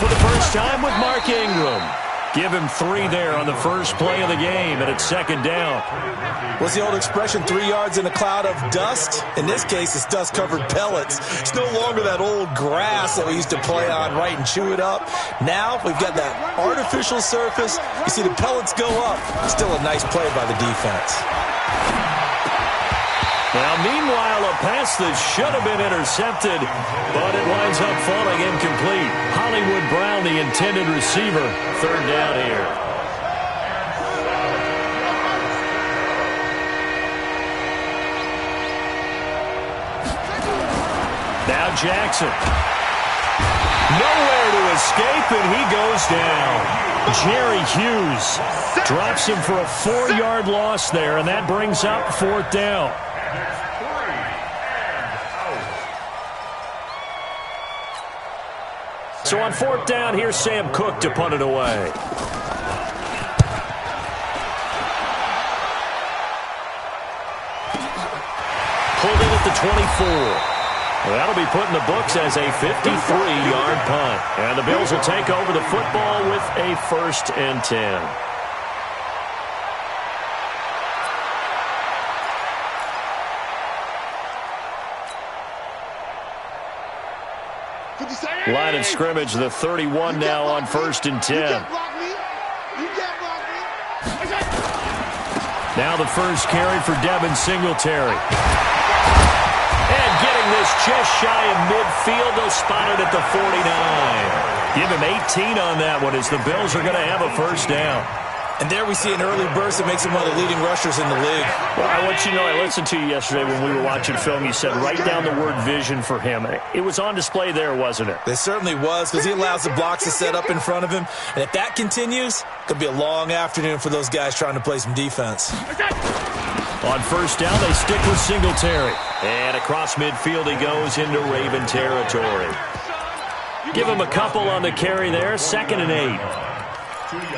for the first time with Mark Ingram. Give him 3 there on the first play of the game, and it's second down. What's the old expression, 3 yards in a cloud of dust? In this case, it's dust-covered pellets. It's no longer that old grass that we used to play on, right, and chew it up. Now we've got that artificial surface. You see the pellets go up. Still a nice play by the defense. Now, meanwhile, a pass that should have been intercepted, but it winds up falling incomplete. Hollywood Brown, the intended receiver, third down here. Now Jackson. Nowhere to escape, and he goes down. Jerry Hughes drops him for a 4-yard loss there, and that brings up 4th down. So on 4th down, here's Sam Cook to punt it away. Pulled in at the 24. Well, that'll be put in the books as a 53-yard punt. And the Bills will take over the football with a 1st and 10. Line of scrimmage, the 31 now on 1st and 10. Now the first carry for Devin Singletary. And getting this just shy of midfield, they'll spot it at the 49. Give him 18 on that one as the Bills are going to have a 1st down. And there we see an early burst that makes him one of the leading rushers in the league. Well, I want you to know, I listened to you yesterday when we were watching film. You said write down the word vision for him. It was on display there, wasn't it? It certainly was, because he allows the blocks to set up in front of him. And if that continues, it could be a long afternoon for those guys trying to play some defense. On 1st down, they stick with Singletary. And across midfield he goes into Raven territory. Give him a couple on the carry there, 2nd and 8.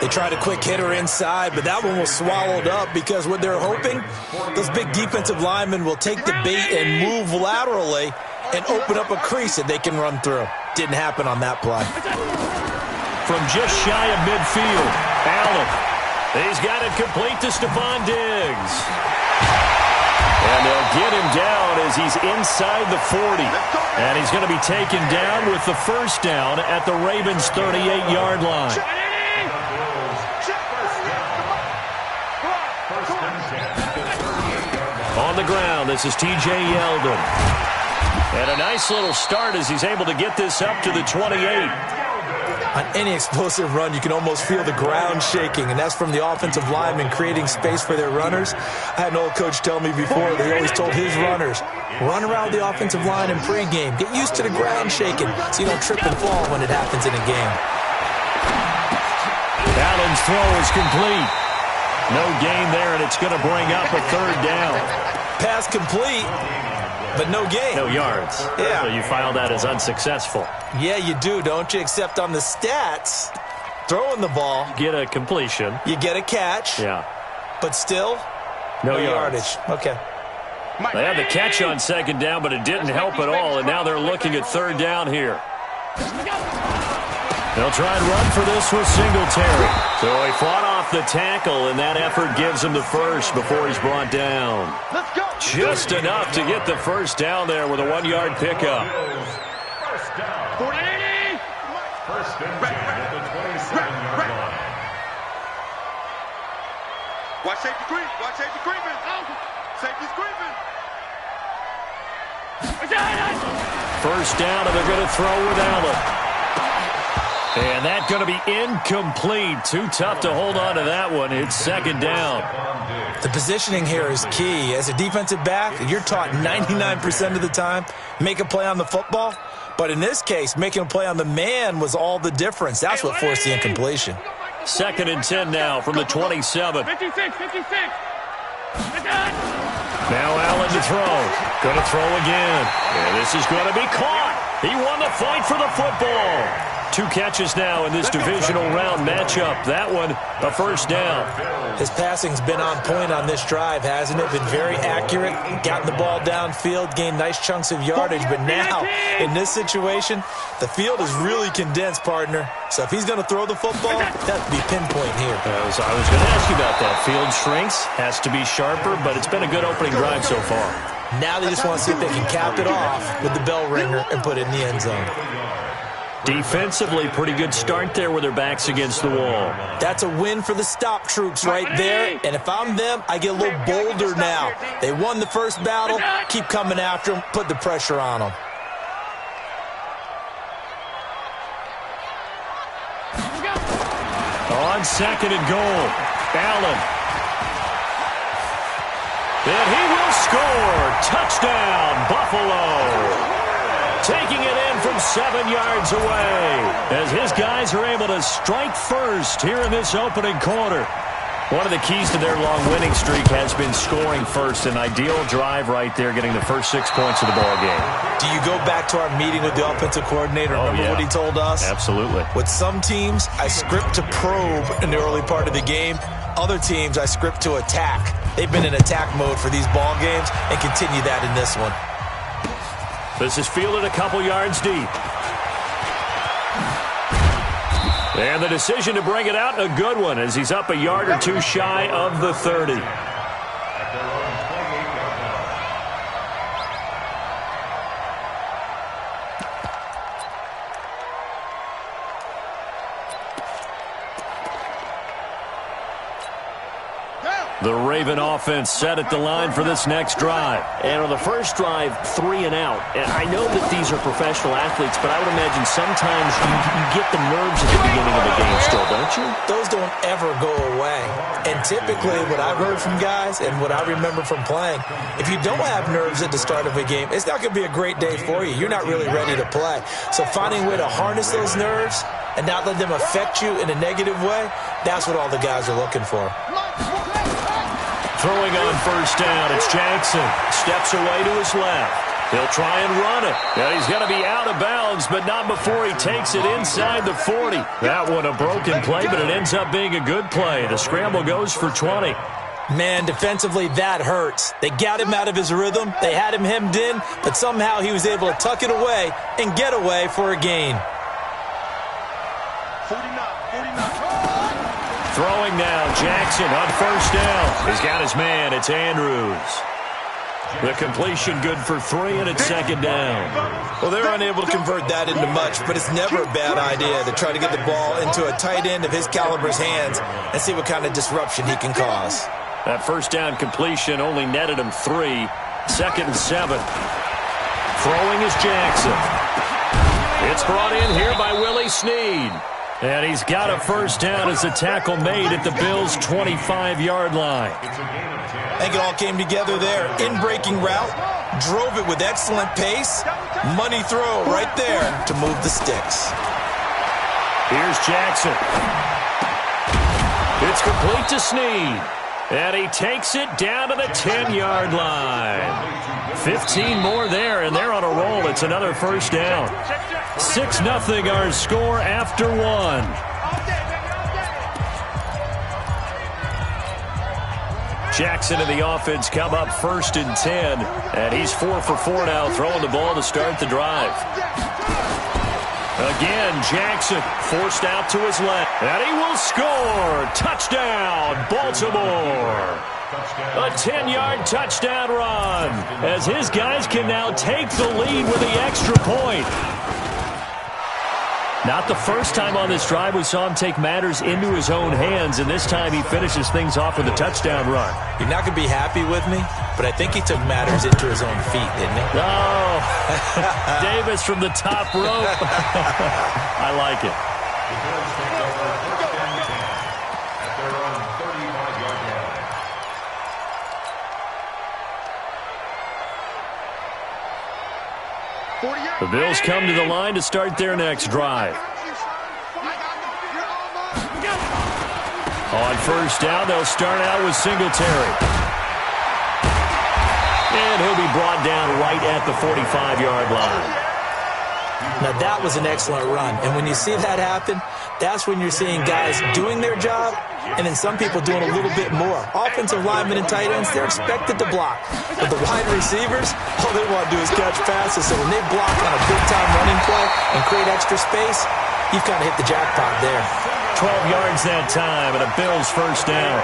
They tried a quick hitter inside, but that one was swallowed up because what they're hoping, those big defensive linemen will take the bait and move laterally and open up a crease that they can run through. Didn't happen on that play. From just shy of midfield, Allen. He's got it complete to Stephon Diggs. And they'll get him down as he's inside the 40. And he's going to be taken down with the 1st down at the Ravens' 38-yard line. On the ground, this is T.J. Yeldon. And a nice little start as he's able to get this up to the 28. On any explosive run, you can almost feel the ground shaking, and that's from the offensive linemen creating space for their runners. I had an old coach tell me before that he always told his runners, run around the offensive line in pregame. Get used to the ground shaking so you don't trip and fall when it happens in a game. Allen's throw is complete. No gain there, and it's going to bring up a 3rd down. Pass complete, but no gain. No yards. Yeah. So you file that as unsuccessful. Yeah, you do, don't you? Except on the stats, throwing the ball. Get a completion. You get a catch. Yeah. But still, no yardage. Okay. They had the catch on 2nd down, but it didn't help at all, and now they're looking at 3rd down here. They'll try and run for this with Singletary. So he fought off the tackle, and that effort gives him the 1st before he's brought down. Just enough to get the 1st down there with a 1-yard pickup. First down at the 27-yard line. Watch safety creep. Watch safety creeping. Safety's creeping. 1st down, and they're going to throw with Allen. And that's going to be incomplete. Too tough to hold on to that one. It's 2nd down. The positioning here is key. As a defensive back, you're taught 99% of the time, make a play on the football. But in this case, making a play on the man was all the difference. That's what forced the incompletion. 2nd and 10 now from the 27. 56. Now Allen to throw. Going to throw again. And this is going to be caught. He won the fight for the football. 2 catches now in this divisional round matchup. That one, a first down. His passing's been on point on this drive, hasn't it? Been very accurate, gotten the ball downfield, gained nice chunks of yardage. But now, in this situation, the field is really condensed, partner. So if he's going to throw the football, that would be pinpoint here. I was going to ask you about that. Field shrinks, has to be sharper, but it's been a good opening drive so far. Now they just want to see if they can cap it off with the bell ringer and put it in the end zone. Defensively, pretty good start there with their backs against the wall. That's a win for the stop troops right there. And if I'm them, I get a little bolder now. They won the first battle. Keep coming after them. Put the pressure on them. On 2nd and goal, Allen. And he will score. Touchdown, Buffalo. Taking it in from 7 yards away as his guys are able to strike first here in this opening quarter. One of the keys to their long winning streak has been scoring first. An ideal drive right there, getting the first 6 points of the ball game. Do you go back to our meeting with the offensive coordinator? Remember what he told us? Absolutely. With some teams, I script to probe in the early part of the game. Other teams, I script to attack. They've been in attack mode for these ball games and continue that in this one. This is fielded a couple yards deep. And the decision to bring it out, a good one, as he's up a yard or 2 shy of the 30. The Raven offense set at the line for this next drive. And on the first drive, 3 and out. And I know that these are professional athletes, but I would imagine sometimes you get the nerves at the beginning of the game still, don't you? Those don't ever go away. And typically what I've heard from guys and what I remember from playing, if you don't have nerves at the start of a game, it's not going to be a great day for you. You're not really ready to play. So finding a way to harness those nerves and not let them affect you in a negative way, that's what all the guys are looking for. Throwing on first down, it's Jackson. Steps away to his left. He'll try and run it. And he's going to be out of bounds, but not before he takes it inside the 40. That one a broken play, but it ends up being a good play. The scramble goes for 20. Man, defensively, that hurts. They got him out of his rhythm. They had him hemmed in, but somehow he was able to tuck it away and get away for a gain. 49. Throwing now, Jackson on first down. He's got his man. It's Andrews. The completion good for 3, and it's 2nd down. Well, they're unable to convert that into much, but it's never a bad idea to try to get the ball into a tight end of his caliber's hands and see what kind of disruption he can cause. That first down completion only netted him 3. 2nd and 7. Throwing is Jackson. It's brought in here by Willie Snead. And he's got a first down as the tackle made at the Bills' 25-yard line. I think it all came together there. In-breaking route, drove it with excellent pace. Money throw right there to move the sticks. Here's Jackson. It's complete to Snead. And he takes it down to the 10-yard line. 15 more there, and they're on a roll. It's another first down. 6-0 our score after 1. Jackson and the offense come up 1st and 10. And he's 4 for 4 now, throwing the ball to start the drive. Again, Jackson forced out to his left. And he will score. Touchdown, Baltimore. A 10-yard touchdown run as his guys can now take the lead with the extra point. Not the first time on this drive we saw him take matters into his own hands, and this time he finishes things off with a touchdown run. You're not going to be happy with me, but I think he took matters into his own feet, didn't he? Oh, Davis from the top rope. I like it. The Bills come to the line to start their next drive. On first down, they'll start out with Singletary. And he'll be brought down right at the 45-yard line. Now, that was an excellent run. And when you see that happen, that's when you're seeing guys doing their job and then some people doing a little bit more. Offensive linemen and tight ends, they're expected to block. But the wide receivers, all they want to do is catch passes. So when they block on a big-time running play and create extra space, you've kind of hit the jackpot there. 12 yards that time and a Bills first down.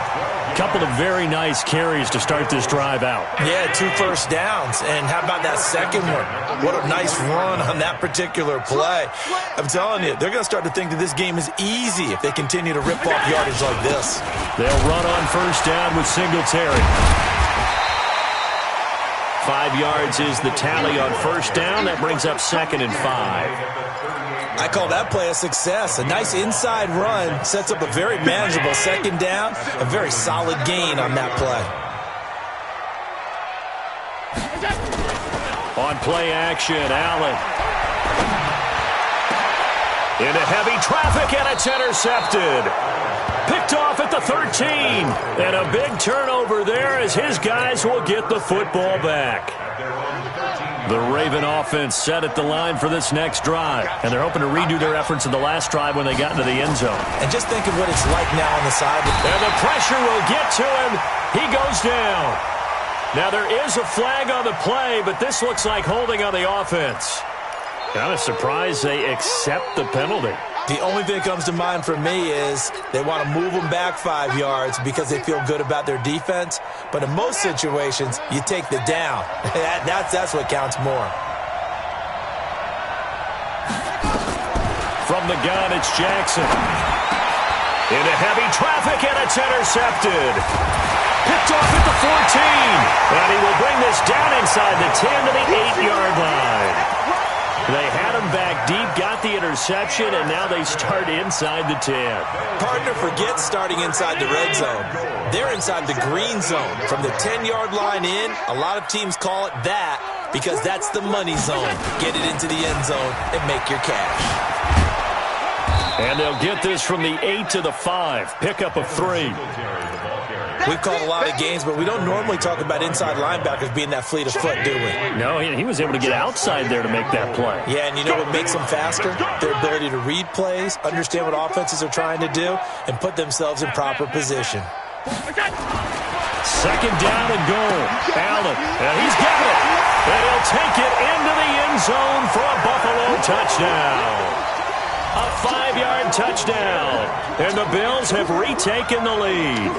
Couple of very nice carries to start this drive out. Yeah, 2 first downs. And how about that second one? What a nice run on that particular play. I'm telling you, they're going to start to think that this game is easy if they continue to rip off yardage like this. They'll run on first down with Singletary. 5 yards is the tally on first down. That brings up 2nd and 5. I call that play a success. A nice inside run sets up a very manageable second down. A very solid gain on that play. On play action, Allen. Into heavy traffic, and it's intercepted. Picked off at the 13. And a big turnover there as his guys will get the football back. The Raven offense set at the line for this next drive. And they're hoping to redo their efforts in the last drive when they got into the end zone. And just think of what it's like now on the side. And the pressure will get to him. He goes down. Now there is a flag on the play, but this looks like holding on the offense. Kind of surprised they accept the penalty. The only thing that comes to mind for me is they want to move them back 5 yards because they feel good about their defense. But in most situations, you take the down. That's what counts more. From the gun, it's Jackson. Into heavy traffic, and it's intercepted. Picked off at the 14. And he will bring this down inside the 10 to the 8-yard line. They had him back deep, got the interception, and now they start inside the 10. Partner forgets starting inside the red zone. They're inside the green zone. From the 10-yard line in, a lot of teams call it that because that's the money zone. Get it into the end zone and make your cash. And they'll get this from the 8 to the 5. Pickup of 3. We've called a lot of games, but we don't normally talk about inside linebackers being that fleet of foot, do we? No, he was able to get outside there to make that play. Yeah, and you know what makes them faster? Their ability to read plays, understand what offenses are trying to do, and put themselves in proper position. 2nd down and goal. Allen, and he's got it. And he'll take it into the end zone for a Buffalo touchdown. A 5-yard touchdown. And the Bills have retaken the lead.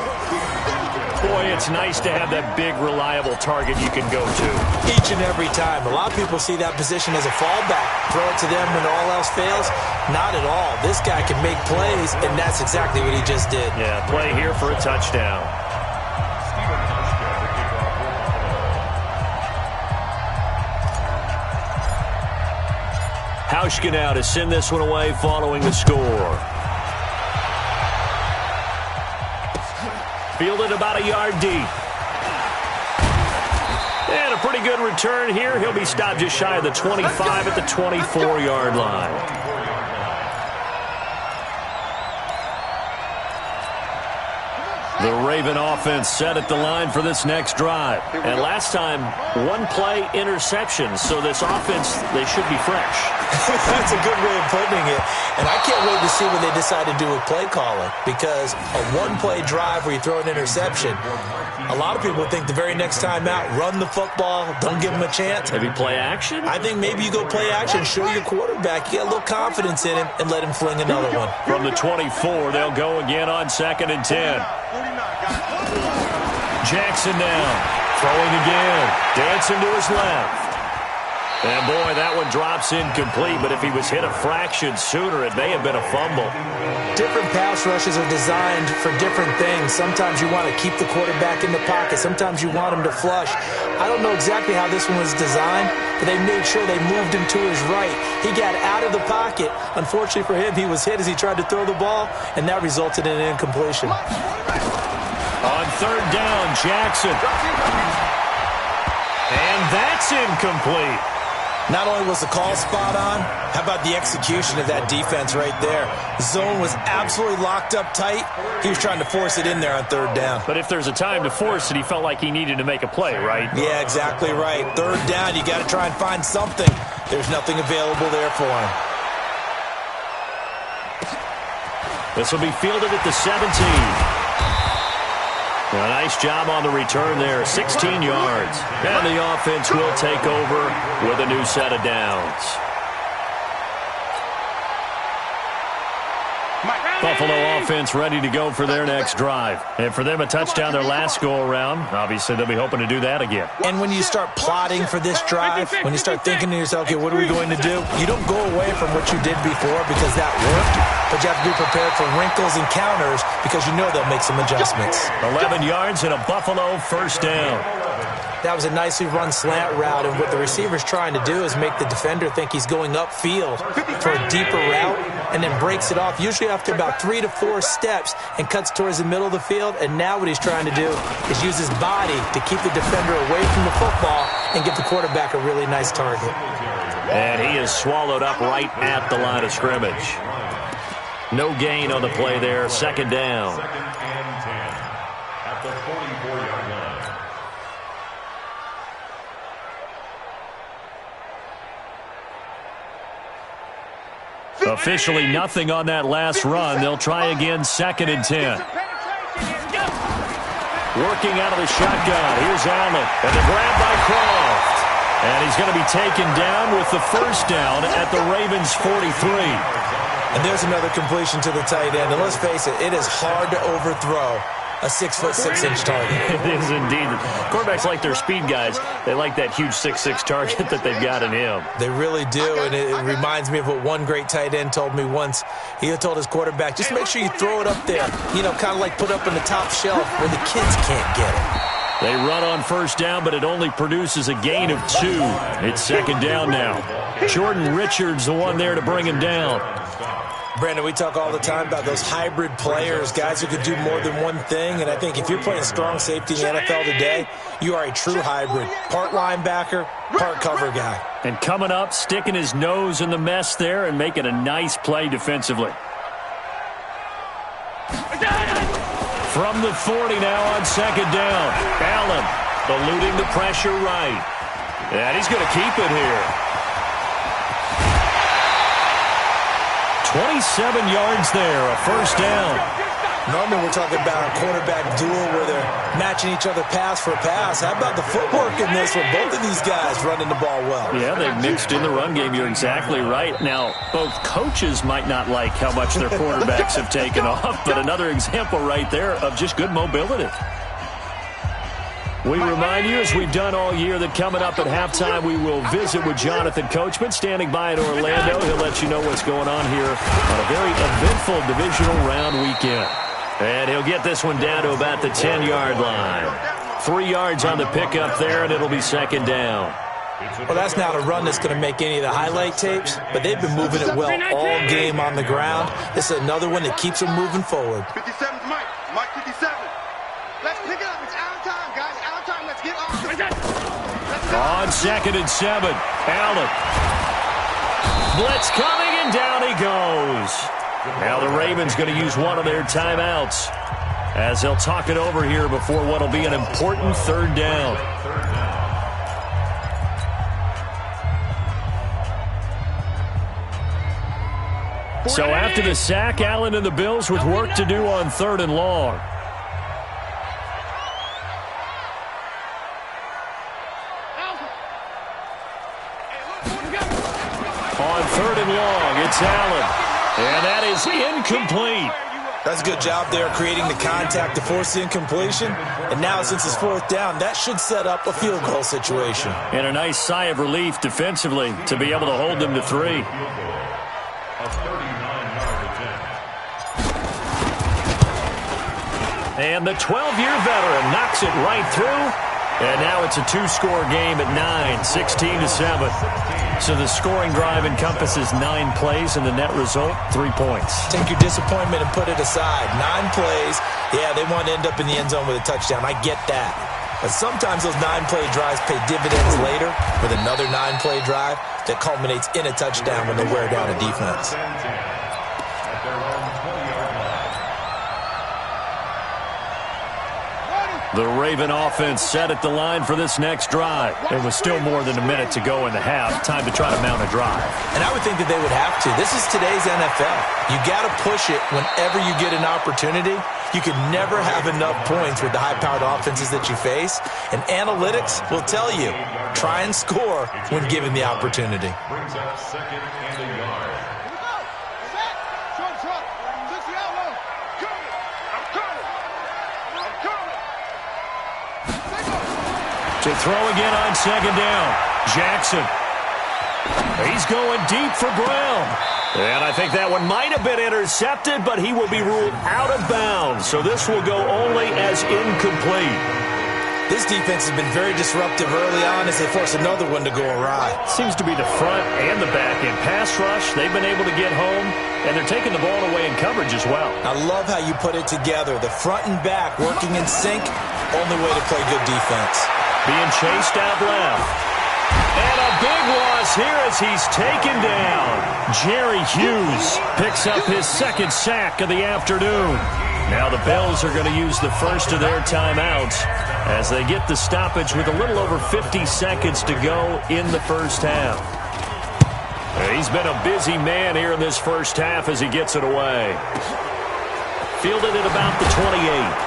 Boy, it's nice to have that big, reliable target you can go to. Each and every time. A lot of people see that position as a fallback. Throw it to them when all else fails. Not at all. This guy can make plays, and that's exactly what he just did. Yeah, play here for a touchdown. Hauschka now to send this one away following the score. Fielded about a yard deep. And a pretty good return here. He'll be stopped just shy of the 25 at the 24-yard line. The Raven offense set at the line for this next drive. And last time, 1-play interception. So this offense, they should be fresh. That's a good way of putting it. And I can't wait to see what they decide to do with play calling. Because a 1-play drive where you throw an interception, a lot of people think the very next time out, run the football, don't give him a chance. Maybe play action? I think maybe you go play action, show your quarterback, you get a little confidence in him, and let him fling another one. From the 24, they'll go again on 2nd and 10. Jackson now, throwing again, dancing to his left. And boy, that one drops incomplete, but if he was hit a fraction sooner, it may have been a fumble. Different pass rushes are designed for different things. Sometimes you want to keep the quarterback in the pocket. Sometimes you want him to flush. I don't know exactly how this one was designed, but they made sure they moved him to his right. He got out of the pocket. Unfortunately for him, he was hit as he tried to throw the ball, and that resulted in an incompletion. On 3rd down, Jackson. And that's incomplete. Not only was the call spot on, how about the execution of that defense right there? The zone was absolutely locked up tight. He was trying to force it in there on 3rd down. But if there's a time to force it, he felt like he needed to make a play, right? Yeah, exactly right. 3rd down, you got to try and find something. There's nothing available there for him. This will be fielded at the 17. A nice job on the return there, 16 yards. And the offense will take over with a new set of downs. Buffalo offense ready to go for their next drive. And for them, a touchdown their last go-around. Obviously, they'll be hoping to do that again. And when you start plotting for this drive, when you start thinking to yourself, okay, what are we going to do? You don't go away from what you did before because that worked, but you have to be prepared for wrinkles and counters because you know they'll make some adjustments. 11 yards and a Buffalo first down. That was a nicely run slant route, and what the receiver's trying to do is make the defender think he's going upfield for a deeper route and then breaks it off, usually after about 3 to 4 steps, and cuts towards the middle of the field. And now what he's trying to do is use his body to keep the defender away from the football and give the quarterback a really nice target. And he is swallowed up right at the line of scrimmage. No gain on the play there, second down. Second and 10 at the 44-yard line. Officially nothing on that last run. They'll try again, second and 10. Working out of the shotgun. Here's Allen. And the grab by Croft. And he's going to be taken down with the first down at the Ravens' 43. And there's another completion to the tight end. And let's face it, it is hard to overthrow a 6'6" target. It is indeed. Quarterbacks like their speed guys. They like that huge 6'6" target that they've got in him. They really do, and it reminds me of what one great tight end told me once. He told his quarterback, just make sure you throw it up there, you know, kind of like put up in the top shelf where the kids can't get it. They run on first down, but it only produces a gain of 2. It's second down now. Jordan Richards, the one there to bring him down. Brandon, we talk all the time about those hybrid players, guys who could do more than one thing, and I think if you're playing strong safety in the NFL today, you are a true hybrid. Part linebacker, part cover guy. And coming up, sticking his nose in the mess there and making a nice play defensively. From the 40 now on second down. Allen eluding the pressure right. And he's going to keep it here. 27 yards there, a first down. Normally we're talking about a quarterback duel where they're matching each other pass for pass. How about the footwork in this one? Both of these guys running the ball well. Yeah, they've mixed in the run game. You're exactly right. Now, both coaches might not like how much their quarterbacks have taken off, but another example right there of just good mobility. We remind you, as we've done all year, that coming up at halftime, we will visit with Jonathan Coachman, standing by in Orlando. He'll let you know what's going on here on a very eventful divisional round weekend. And he'll get this one down to about the 10-yard line. 3 yards on the pickup there, and it'll be second down. Well, that's not a run that's going to make any of the highlight tapes, but they've been moving it well all game on the ground. This is another one that keeps them moving forward. 57's Mike. Mike 57. Let's pick it up. It's out of time, guys. Out of time. Let's get off the... On second and 7, Allen. Blitz coming, and down he goes. Now the Ravens going to use one of their timeouts as they'll talk it over here before what will be an important third down. So after the sack, Allen and the Bills with work to do on third and long. On third and long, it's Allen. And that is incomplete. That's a good job there creating the contact to force the incompletion. And now since it's fourth down, that should set up a field goal situation. And a nice sigh of relief defensively to be able to hold them to 3. And the 12-year veteran knocks it right through. And now it's a 2-score game at 9, 16-7. So the scoring drive encompasses 9 plays, and the net result, 3 points. Take your disappointment and put it aside. 9 plays. Yeah, they want to end up in the end zone with a touchdown. I get that. But sometimes those 9-play drives pay dividends later with another 9-play drive that culminates in a touchdown when they wear down a defense. The Raven offense set at the line for this next drive. It was still more than a minute to go in the half. Time to try to mount a drive. And I would think that they would have to. This is today's NFL. You got to push it whenever you get an opportunity. You can never have enough points with the high-powered offenses that you face. And analytics will tell you, try and score when given the opportunity. Brings up second and a yard. To throw again on second down. Jackson. He's going deep for Brown. And I think that one might have been intercepted, but he will be ruled out of bounds. So this will go only as incomplete. This defense has been very disruptive early on as they force another one to go awry. Seems to be the front and the back end pass rush. They've been able to get home, and they're taking the ball away in coverage as well. I love how you put it together. The front and back working in sync, only way to play good defense. Being chased out left. And a big loss here as he's taken down. Jerry Hughes picks up his second sack of the afternoon. Now the Bills are going to use the first of their timeouts as they get the stoppage with a little over 50 seconds to go in the first half. He's been a busy man here in this first half as he gets it away. Fielded at about the 28.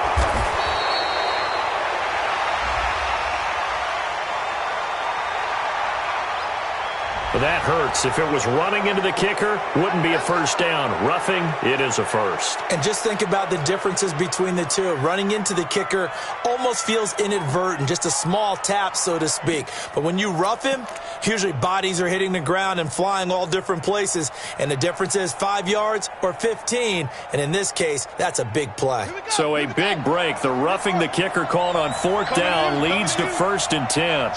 But that hurts. If it was running into the kicker, wouldn't be a first down. Roughing, it is a first. And just think about the differences between the two. Running into the kicker almost feels inadvertent, just a small tap, so to speak. But when you rough him, usually bodies are hitting the ground and flying all different places. And the difference is 5 yards or 15. And in this case, that's a big play. So a big break. The roughing the kicker called on fourth down leads to 1st and 10.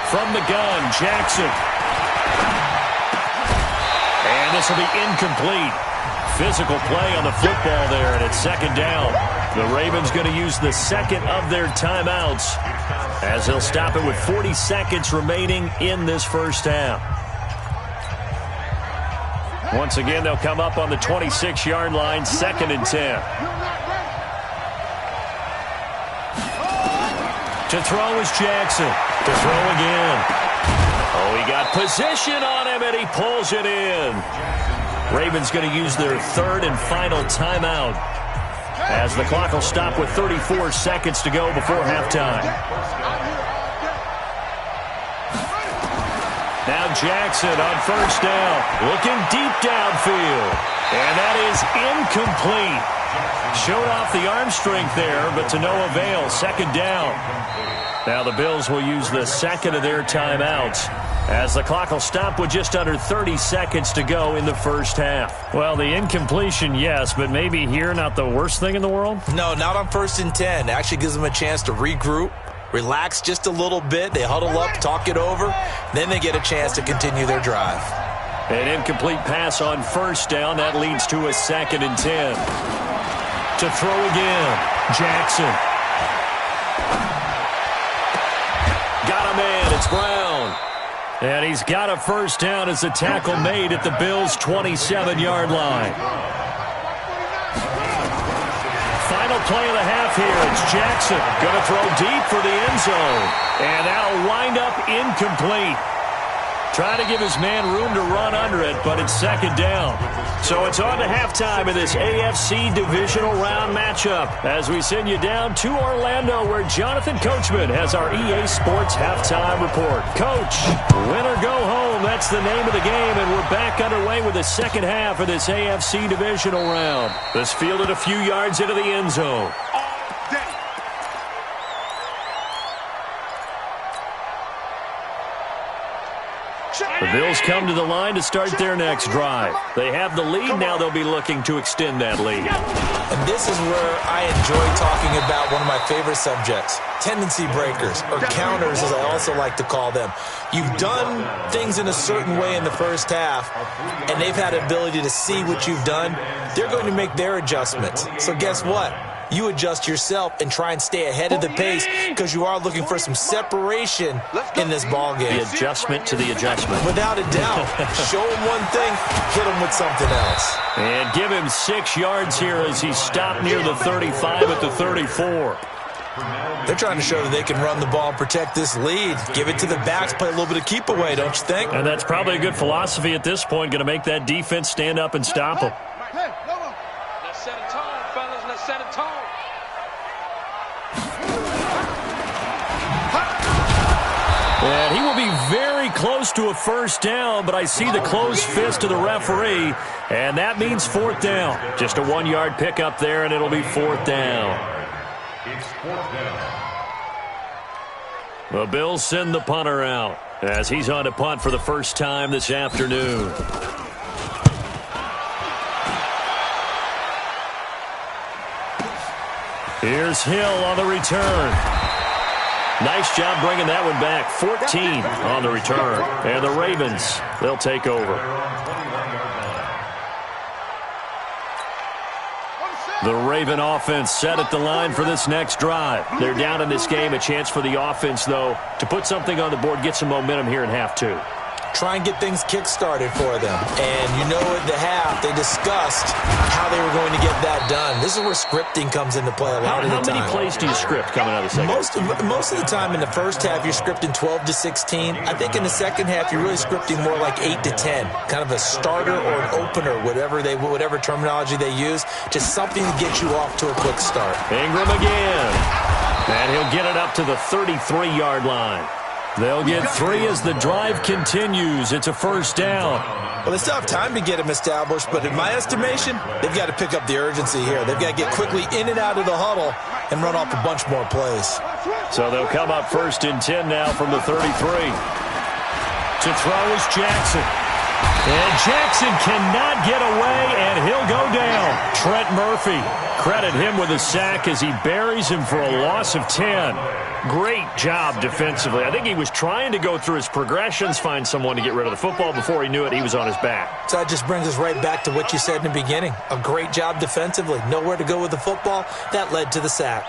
From the gun, Jackson. And this will be incomplete. Physical play on the football there, and it's second down. The Ravens going to use the second of their timeouts as they'll stop it with 40 seconds remaining in this first half. Once again, they'll come up on the 26-yard line, 2nd and 10. To throw is Jackson. To throw again. Oh, he got position on him, and he pulls it in. Ravens going to use their third and final timeout as the clock will stop with 34 seconds to go before halftime. Now Jackson on first down, looking deep downfield. And that is incomplete. Showed off the arm strength there, but to no avail. Second down. Now the Bills will use the second of their timeouts as the clock will stop with just under 30 seconds to go in the first half. Well, the incompletion, yes, but maybe here not the worst thing in the world? No, not on 1st and 10. It actually gives them a chance to regroup, relax just a little bit. They huddle up, talk it over. Then they get a chance to continue their drive. An incomplete pass on first down. That leads to a 2nd and 10. To throw again, Jackson. Got a man, it's Brown. And he's got a first down as the tackle made at the Bills' 27-yard line. Final play of the half here. It's Jackson going to throw deep for the end zone. And that'll wind up incomplete. Trying to give his man room to run under it, but it's second down. So it's on to halftime of this AFC divisional round matchup as we send you down to Orlando where Jonathan Coachman has our EA Sports halftime report. Coach, win or go home, that's the name of the game, and we're back underway with the second half of this AFC divisional round. This fielded a few yards into the end zone. The Bills come to the line to start their next drive. They have the lead. Now they'll be looking to extend that lead. And this is where I enjoy talking about one of my favorite subjects, tendency breakers, or counters as I also like to call them. You've done things in a certain way in the first half, and they've had the ability to see what you've done. They're going to make their adjustments. So guess what? you adjust yourself and try and stay ahead of the pace because you are looking for some separation in this ball game. The adjustment to the adjustment. Without a doubt. Show him one thing, hit him with something else. And give him 6 yards here as he stopped near the 35 at the 34. They're trying to show that they can run the ball and protect this lead. Give it to the backs, play a little bit of keep away, don't you think? And that's probably a good philosophy at this point, going to make that defense stand up and stop them. Let's set a tone, fellas. Let's set a tone. And he will be very close to a first down, but I see the closed fist of the referee, and that means 4th down. Just a 1-yard pickup there, and it'll be 4th down. It's 4th down. The Bills send the punter out as he's on to punt for the first time this afternoon. Here's Hill on the return. Nice job bringing that one back. 14 on the return. And the Ravens, they'll take over. The Raven offense set at the line for this next drive. They're down in this game. A chance for the offense, though, to put something on the board, get some momentum here in half 2. Try and get things kick-started for them. And you know at the half, they discussed how they were going to get that done. This is where scripting comes into play a lot of the time. How many plays do you script coming out of the second? Most of the time in the first half, you're scripting 12 to 16. I think in the second half, you're really scripting more like 8 to 10. Kind of a starter or an opener, whatever terminology they use. Just something to get you off to a quick start. Ingram again. And he'll get it up to the 33-yard line. They'll get 3 as the drive continues. It's a first down. Well, they still have time to get him established, but in my estimation, they've got to pick up the urgency here. They've got to get quickly in and out of the huddle and run off a bunch more plays. So they'll come up 1st and 10 now from the 33. To throw is Jackson. And Jackson cannot get away, and he'll go down. Trent Murphy, credit him with a sack as he buries him for a loss of 10. Great job defensively. I think he was trying to go through his progressions, find someone to get rid of the football. Before he knew it, he was on his back. So that just brings us right back to what you said in the beginning. A great job defensively. Nowhere to go with the football. That led to the sack.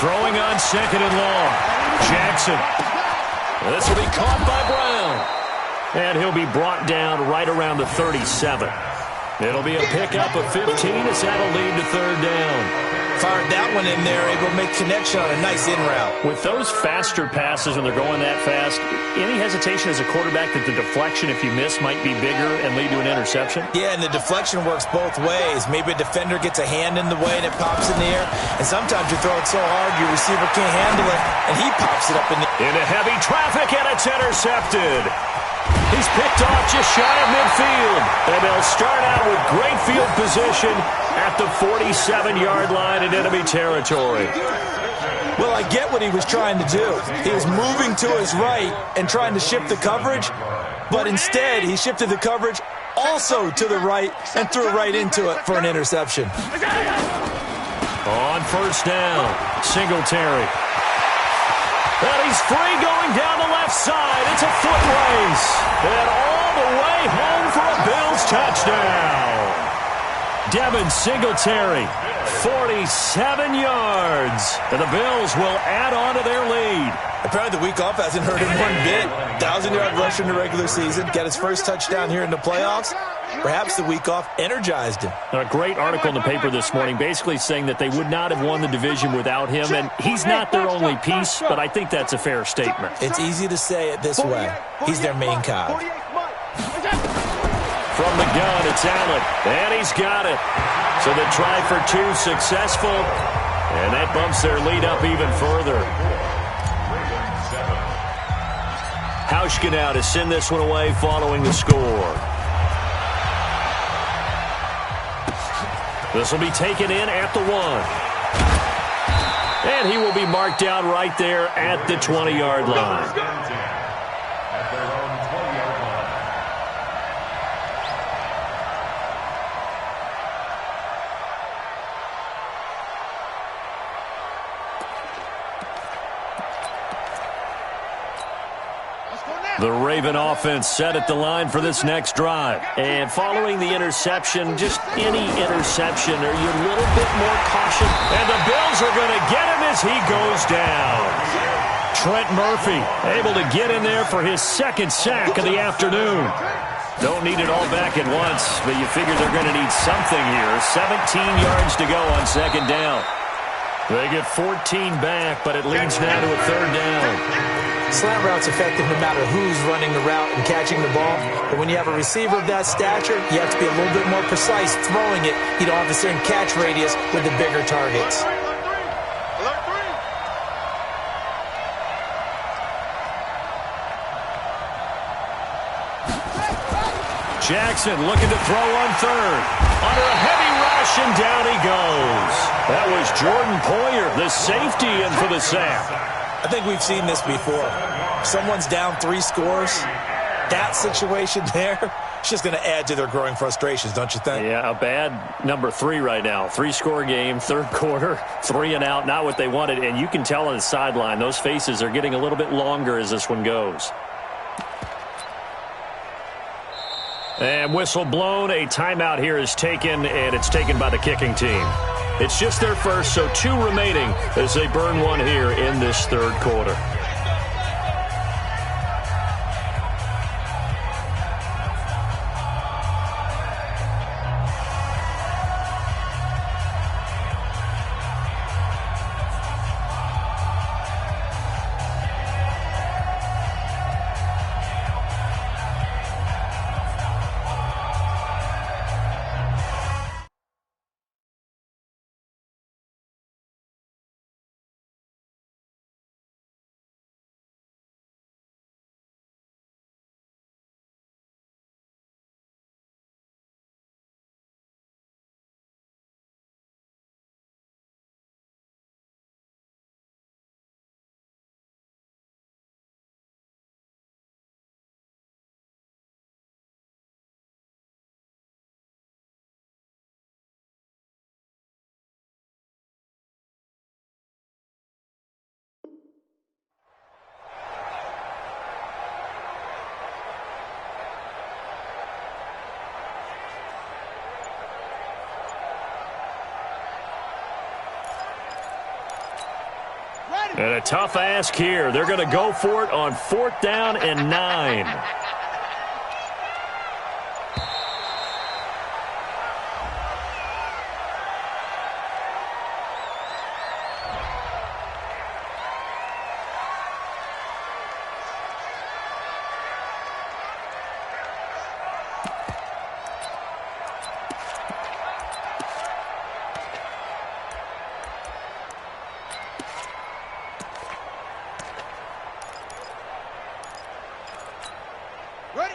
Throwing on 2nd and long. Jackson. This will be caught by Brown. And he'll be brought down right around the 37. It'll be a pickup of 15 as that'll lead to 3rd down. Fired that one in there, able to make connection on a nice in route. With those faster passes when they're going that fast, any hesitation as a quarterback that the deflection, if you miss, might be bigger and lead to an interception? Yeah, and the deflection works both ways. Maybe a defender gets a hand in the way and it pops in the air. And sometimes you throw it so hard your receiver can't handle it, and he pops it up in the air. Into heavy traffic, and it's intercepted. He's picked off just shy of midfield. And they'll start out with great field position at the 47-yard line in enemy territory. Well, I get what he was trying to do. He was moving to his right and trying to shift the coverage, but instead he shifted the coverage also to the right and threw right into it for an interception. On 1st down, Singletary. And he's free going down the left side. It's a foot race. And all the way home for a Bills touchdown. Devin Singletary, 47 yards. And the Bills will add on to their lead. Apparently the week off hasn't hurt him one bit. 1,000-yard rusher in the regular season. Got his first touchdown here in the playoffs. Perhaps the week off energized him. A great article in the paper this morning basically saying that they would not have won the division without him, and he's not their only piece, but I think that's a fair statement. It's easy to say it this way. He's their main cog. From the gun, it's Allen, and he's got it. So the try for 2 successful, and that bumps their lead up even further. Hauschka now to send this one away following the score. This will be taken in at the 1. And he will be marked down right there at the 20-yard line. Let's go now. The Raven offense set at the line for this next drive. And following the interception, just any interception, are you a little bit more cautious? And the Bills are going to get him as he goes down. Trent Murphy able to get in there for his second sack of the afternoon. Don't need it all back at once, but you figure they're going to need something here. 17 yards to go on second down. They get 14 back, but it leads now to a third down. Slant route's effective no matter who's running the route and catching the ball. But when you have a receiver of that stature, you have to be a little bit more precise throwing it. You don't have the same catch radius with the bigger targets. Jackson looking to throw on third. Under a heavy rush, and down he goes. That was Jordan Poyer, the safety, in for the sack. I think we've seen this before. Someone's down 3 scores. That situation there, it's just going to add to their growing frustrations, don't you think? Yeah, a bad number 3 right now. 3-score game, third quarter, 3 and out, not what they wanted. And you can tell on the sideline, those faces are getting a little bit longer as this one goes. And whistle blown. A timeout here is taken, and it's taken by the kicking team. It's just their first, so 2 remaining as they burn one here in this third quarter. And a tough ask here. They're going to go for it on 4th down and 9.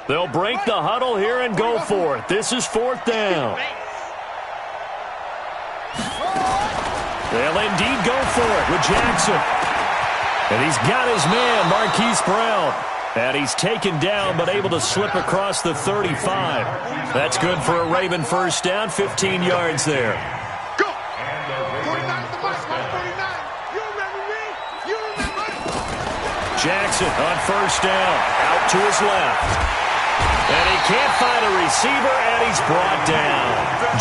They'll break the huddle here and go for it. This is 4th down. They'll indeed go for it with Jackson. And he's got his man, Marquise Brown. And he's taken down but able to slip across the 35. That's good for a Raven first down, 15 yards there. Go! 49 at the mark, 49. You remember me? You remember? Jackson on first down, out to his left. And he can't find a receiver, and he's brought down.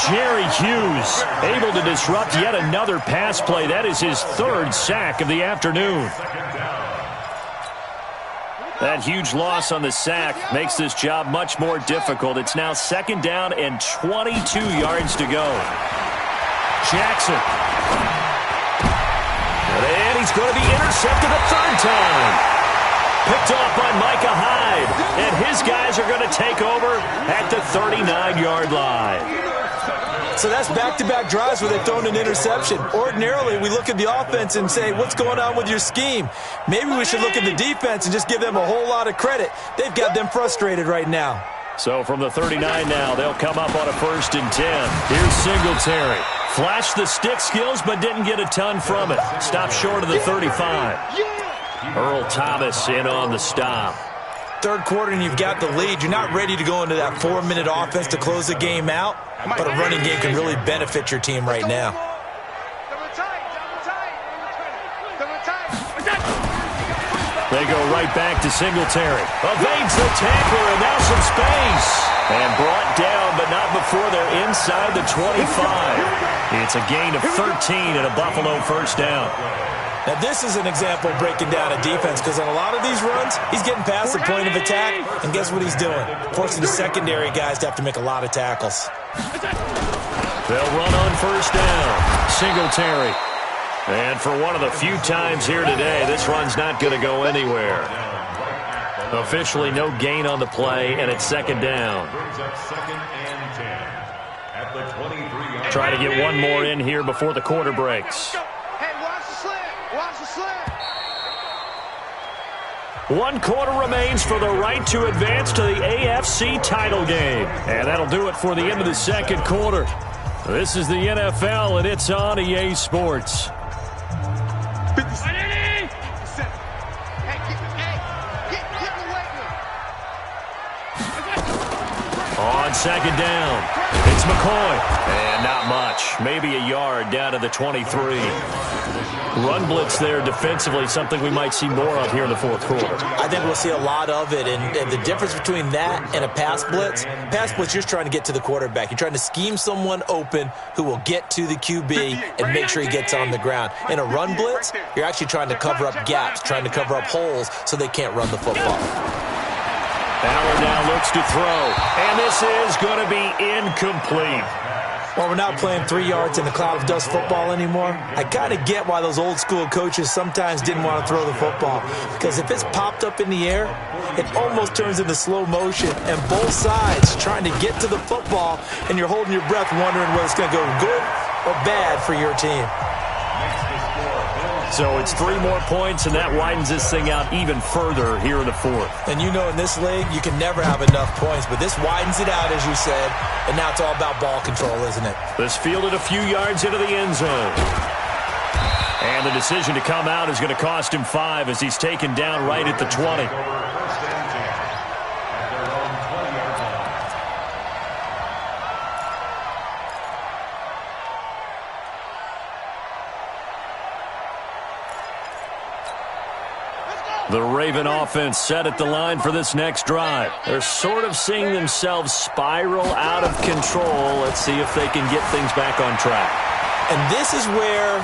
Jerry Hughes able to disrupt yet another pass play. That is his 3rd sack of the afternoon. That huge loss on the sack makes this job much more difficult. It's now 2nd down and 22 yards to go. Jackson. And he's going to be intercepted a 3rd time. Picked off by Micah Hyde. And his guys are going to take over at the 39-yard line. So that's back-to-back drives where they've thrown an interception. Ordinarily, we look at the offense and say, what's going on with your scheme? Maybe we should look at the defense and just give them a whole lot of credit. They've got them frustrated right now. So from the 39 now, they'll come up on a 1st and 10. Here's Singletary. Flashed the stick skills, but didn't get a ton from it. Stopped short of the 35. Earl Thomas in on the stop. 3rd quarter and you've got the lead. You're not ready to go into that 4-minute offense to close the game out, but a running game can really benefit your team right now. They go right back to Singletary. Evades the tackler, and now some space. And brought down, but not before they're inside the 25. It's a gain of 13 and a Buffalo first down. Now, this is an example of breaking down a defense, because on a lot of these runs, he's getting past the point of attack, and guess what he's doing? Forcing the secondary guys to have to make a lot of tackles. They'll run on first down. Singletary. And for one of the few times here today, this run's not going to go anywhere. Officially no gain on the play, and it's second down. Try to get one more in here before the quarter breaks. Hey, watch the slant. Watch the slant. 1 quarter remains for the right to advance to the AFC title game. And that'll do it for the end of the second quarter. This is the NFL, and it's on EA Sports. On second down, it's McCoy. And not much. Maybe a yard down to the 23. Run blitz there defensively, something we might see more of here in the fourth quarter. I think we'll see a lot of it, and the difference between that and a pass blitz, you're just trying to get to the quarterback. You're trying to scheme someone open who will get to the QB and make sure he gets on the ground. In a run blitz, you're actually trying to cover up gaps, trying to cover up holes so they can't run the football. Ballard now looks to throw, and this is going to be incomplete. Well, we're not playing 3 yards in the cloud of dust football anymore. I kind of get why those old school coaches sometimes didn't want to throw the football, because if it's popped up in the air, it almost turns into slow motion, and both sides trying to get to the football, and you're holding your breath wondering whether it's going to go good or bad for your team. So it's 3 more points, and that widens this thing out even further here in the fourth. And you know in this league, you can never have enough points, but this widens it out, as you said, and now it's all about ball control, isn't it? This fielded a few yards into the end zone. And the decision to come out is going to cost him 5 as he's taken down right at the 20. The Raven offense set at the line for this next drive. They're sort of seeing themselves spiral out of control. Let's see if they can get things back on track. And this is where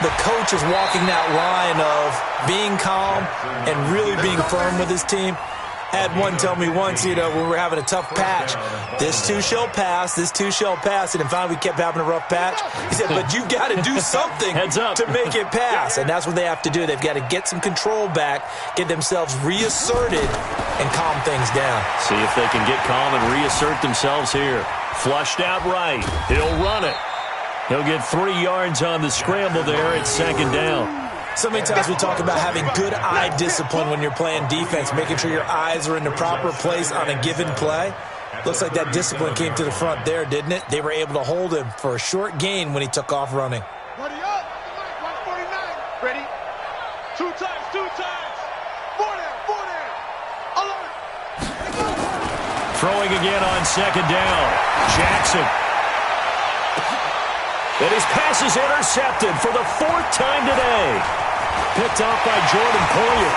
the coach is walking that line of being calm and really being firm with his team. Had one tell me once, when we were having a tough patch, this too shall pass, this too shall pass. And then finally we kept having a rough patch. He said, but you've got to do something to make it pass. And that's what they have to do. They've got to get some control back, get themselves reasserted, and calm things down. See if they can get calm and reassert themselves here. Flushed out right. He'll run it. He'll get 3 yards on the scramble there. It's second down. So many times we talk about having good eye discipline when you're playing defense, making sure your eyes are in the proper place on a given play. Looks like that discipline came to the front there, didn't it? They were able to hold him for a short gain when he took off running. Buddy up. 149. Ready? 2 times, 2 times. 4 down. Alert. Throwing again on second down. Jackson. And his pass is intercepted for the 4th time today. Picked off by Jordan Poyer.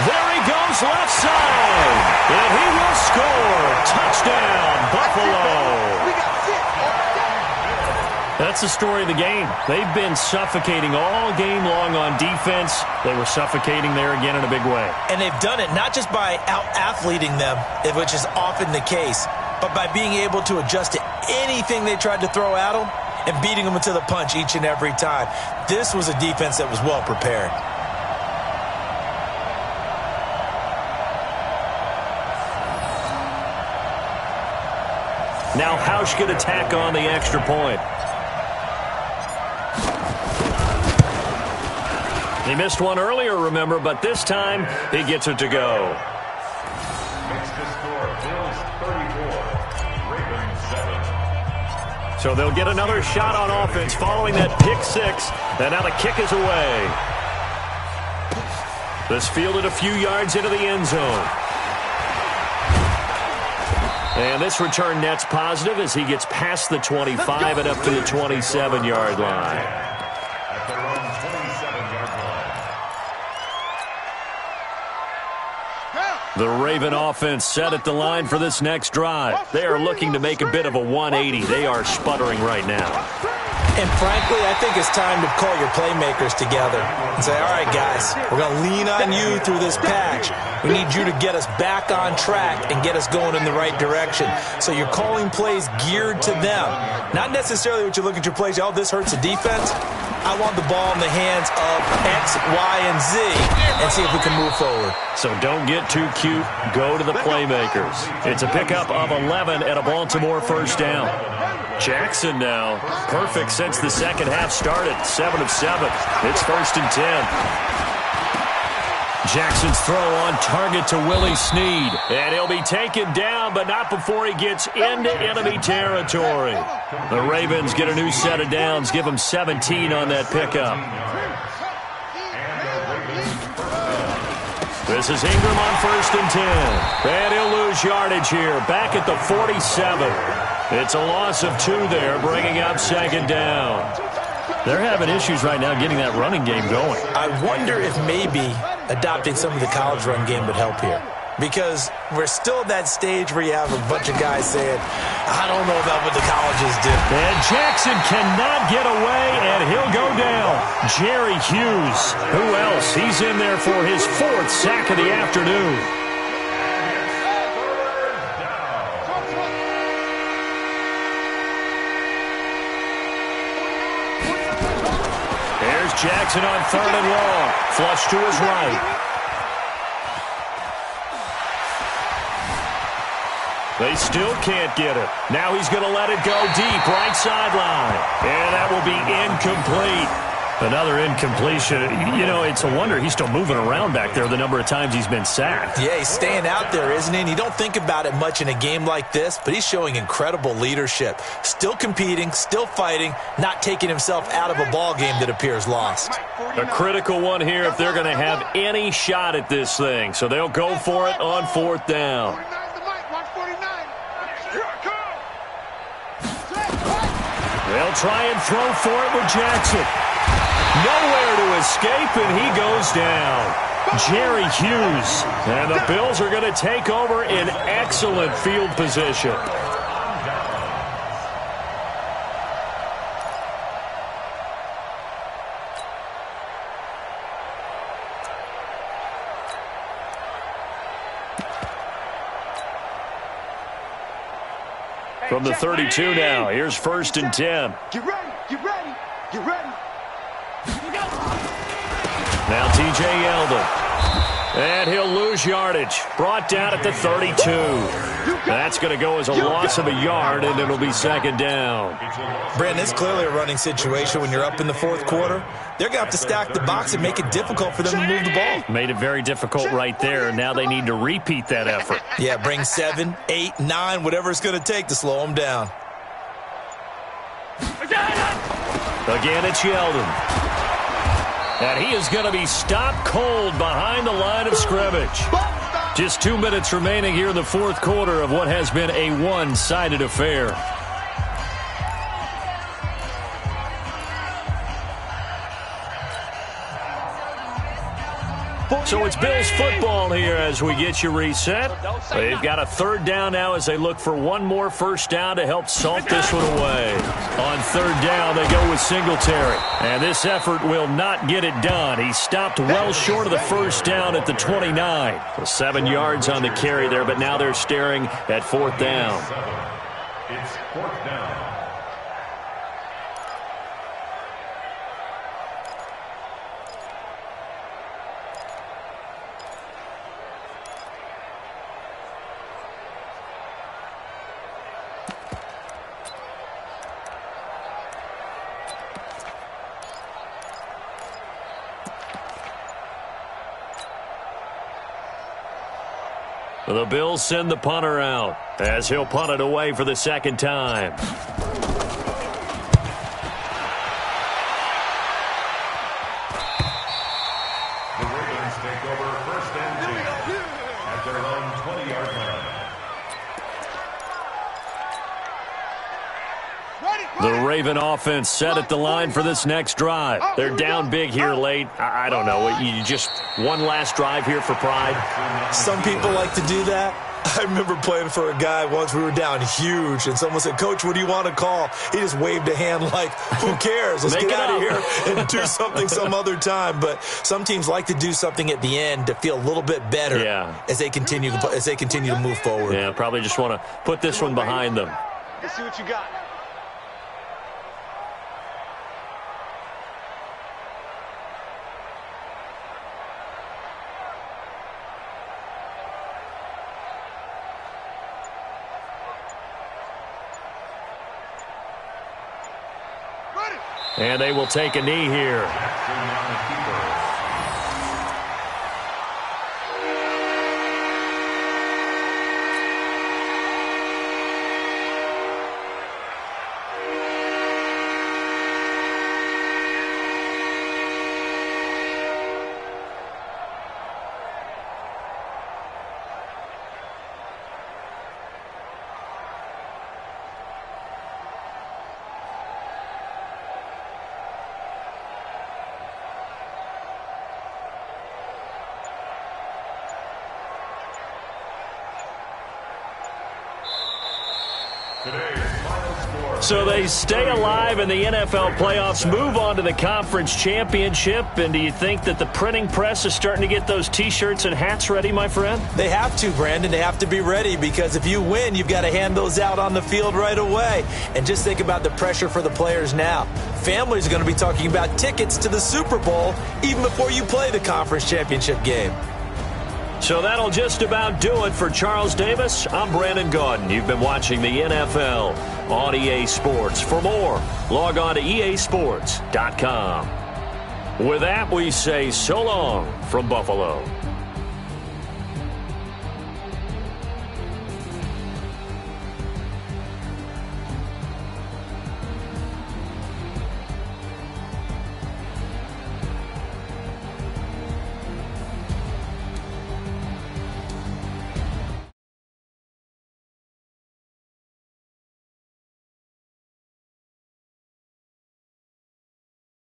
There he goes left side. And he will score. Touchdown, Buffalo. That's the story of the game. They've been suffocating all game long on defense. They were suffocating there again in a big way. And they've done it not just by out-athleting them, which is often the case, but by being able to adjust to anything they tried to throw at them and beating them into the punch each and every time. This was a defense that was well prepared. Now Hausch could attack on the extra point. He missed one earlier, remember, but this time he gets it to go. So they'll get another shot on offense following that pick 6. And now the kick is away. This fielded a few yards into the end zone. And this return net's positive as he gets past the 25 and up to the 27-yard line. The Raven offense set at the line for this next drive. They are looking to make a bit of a 180. They are sputtering right now. And frankly, I think it's time to call your playmakers together and say, all right, guys, we're going to lean on you through this patch. We need you to get us back on track and get us going in the right direction. So you're calling plays geared to them. Not necessarily what you look at your plays, oh, this hurts the defense. I want the ball in the hands of X, Y, and Z and see if we can move forward. So don't get too cute. Go to the playmakers. It's a pickup of 11 and a Baltimore first down. Jackson now, perfect since the second half started, 7 of 7. It's 1st and 10. Jackson's throw on target to Willie Snead. And he'll be taken down, but not before he gets into enemy territory. The Ravens get a new set of downs, give him 17 on that pickup. This is Ingram on 1st and 10. And he'll lose yardage here, back at the 47. It's a loss of 2 there, bringing up 2nd down. They're having issues right now getting that running game going. I wonder if maybe adopting some of the college run game would help here. Because we're still at that stage where you have a bunch of guys saying, I don't know about what the colleges did. And Jackson cannot get away, and he'll go down. Jerry Hughes. Who else? He's in there for his 4th sack of the afternoon. Here's Jackson on 3rd and long. Flush to his right. They still can't get it. Now he's going to let it go deep, right sideline. And that will be incomplete. Another incompletion. You know, it's a wonder he's still moving around back there the number of times he's been sacked. Yeah, he's staying out there, isn't he? And you don't think about it much in a game like this, but he's showing incredible leadership. Still competing, still fighting, not taking himself out of a ball game that appears lost. A critical one here if they're going to have any shot at this thing. So they'll go for it on 4th down. They'll try and throw for it with Jackson. Nowhere to escape, and he goes down. Jerry Hughes. And the Bills are going to take over in excellent field position. From the 32 now, here's 1st and 10. Get ready, get ready, get ready. Now T.J. Yeldon. And he'll lose yardage. Brought down at the 32. That's going to go as a loss of a yard, and it'll be 2nd down. Brandon, it's clearly a running situation when you're up in the 4th quarter. They're going to have to stack the box and make it difficult for them to move the ball. Made it very difficult right there. Now they need to repeat that effort. Yeah, bring 7, 8, 9, whatever it's going to take to slow them down. Again, it's Yeldon. And he is going to be stopped cold behind the line of scrimmage. Just 2 minutes remaining here in the 4th quarter of what has been a one-sided affair. So it's Bills football here as we get you reset. They've got a 3rd down now as they look for one more 1st down to help salt this one away. On 3rd down, they go with Singletary. And this effort will not get it done. He stopped well short of the 1st down at the 29. 7 yards on the carry there, but now they're staring at 4th down. It's 4th down. The Bills send the punter out as he'll punt it away for the 2nd time. The Ravens take over 1st and 10 at their own 20-yard line. The Raven offense set at the line for this next drive. They're down big here late. I don't know. You just one last drive here for pride. Some people like to do that. I remember playing for a guy once. We were down huge, and someone said, "Coach, what do you want to call?" He just waved a hand like, who cares? Let's get out of here and do something some other time. But some teams like to do something at the end to feel a little bit better as they continue to move forward. Yeah, probably just want to put this one behind them. Let's see what you got. And they will take a knee here. So they stay alive in the NFL playoffs, move on to the conference championship. And do you think that the printing press is starting to get those T-shirts and hats ready, my friend? They have to, Brandon. They have to be ready because if you win, you've got to hand those out on the field right away. And just think about the pressure for the players now. Families are going to be talking about tickets to the Super Bowl even before you play the conference championship game. So that'll just about do it for Charles Davis. I'm Brandon Gaudin. You've been watching the NFL on EA Sports. For more, log on to easports.com. With that, we say so long from Buffalo.